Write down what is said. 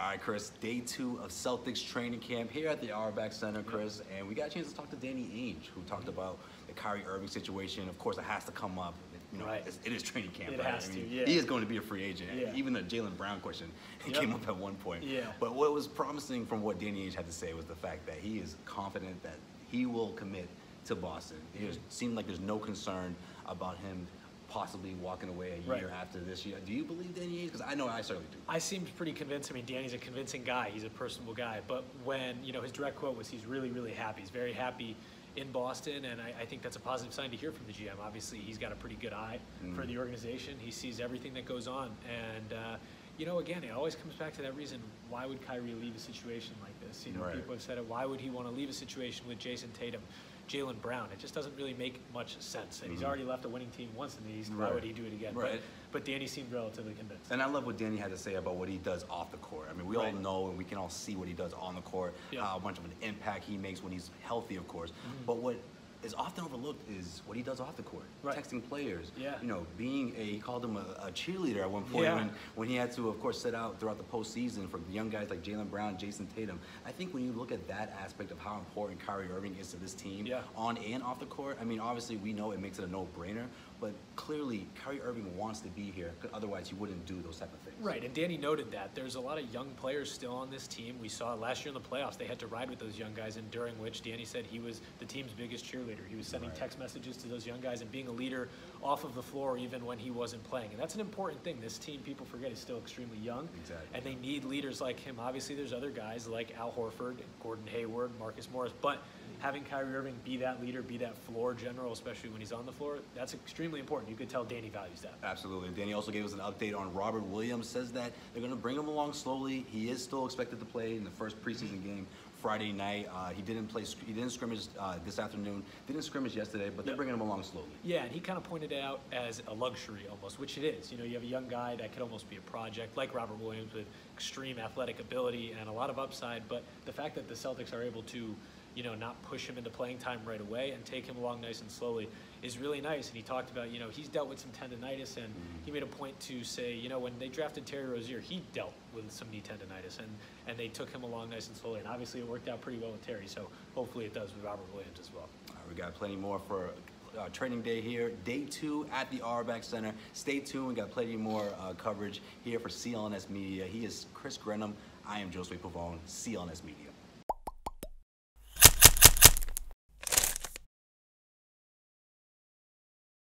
All right, Chris, day 2 of Celtics Training Camp here at the Auerbach Center, Chris, and we got a chance to talk to Danny Ainge, who talked about the KYRIE IRVIng situation. Of course, it has to come up. You know, it is training camp, it right? has to, He is going to be a free agent. Even the Jaylen Brown question came up at one point. But what was promising from what Danny Ainge had to say was the fact that he is confident that he will commit to Boston. It seemed like there's no concern about him possibly walking away a year after this year. Do you believe Danny Ainge? Because I know I certainly do. I seemed pretty convinced. I mean, Danny's a convincing guy. He's a personable guy. But when, you know, his direct quote was he's really, really happy. He's very happy in Boston, and I think that's a positive sign to hear from the GM. Obviously, he's got a pretty good eye for the organization. He sees everything that goes on. And, you know, again, it always comes back to that reason, why would KYRIE leave a situation like this? You know, people have said it, why would he want to leave a situation with Jason Tatum, Jaylen Brown? It just doesn't really make much sense. And he's already left a winning team once in the East. Why would he do it again? But Danny seemed relatively convinced. And I love what Danny had to say about what he does off the court. I mean, we all know and we can all see what he does on the court, how much of an impact he makes when he's healthy, of course. But what is often overlooked is what he does off the court, texting players, you know, being he called him a cheerleader at one point when he had to, of course, sit out throughout the postseason for young guys like Jaylen Brown, Jason Tatum. I think when you look at that aspect of how important KYRIE IRVIng is to this team, on and off the court, I mean, obviously we know it makes it a no-brainer, but clearly KYRIE IRVIng wants to be here, otherwise he wouldn't do those type of things. Right, and Danny noted that. There's a lot of young players still on this team. We saw it last year in the playoffs. They had to ride with those young guys, and during which Danny said he was the team's biggest cheerleader. He was sending text messages to those young guys and being a leader off of the floor even when he wasn't playing. And that's an important thing. This team, people forget, is still extremely young, and they need leaders like him. Obviously, there's other guys like Al Horford, Gordon Hayward, Marcus Morris, but having KYRIE IRVIng be that leader, be that floor general, especially when he's on the floor, that's extremely important. You could tell Danny values that. Absolutely. And Danny also gave us an update on Robert Williams, says that they're going to bring him along slowly. He is still expected to play in the first preseason game Friday night. He didn't scrimmage this afternoon, didn't scrimmage yesterday, but they're bringing him along slowly. Yeah, and he kind of pointed it out as a luxury almost, which it is. You know, you have a young guy that could almost be a project, like Robert Williams, with extreme athletic ability and a lot of upside, but the fact that the Celtics are able to, you know, not push him into playing time right away and take him along nice and slowly is really nice. And he talked about, you know, he's dealt with some tendonitis, and he made a point to say, you know, when they drafted Terry Rozier, he dealt with some knee tendonitis, and they took him along nice and slowly. And obviously it worked out pretty well with Terry, so hopefully it does with Robert Williams as well. All right, we got plenty more for training day here, day 2 at the Auerbach Center. Stay tuned. We got plenty more coverage here for CLNS Media. He is Chris Grenham. I am Josue Pavon, CLNS Media.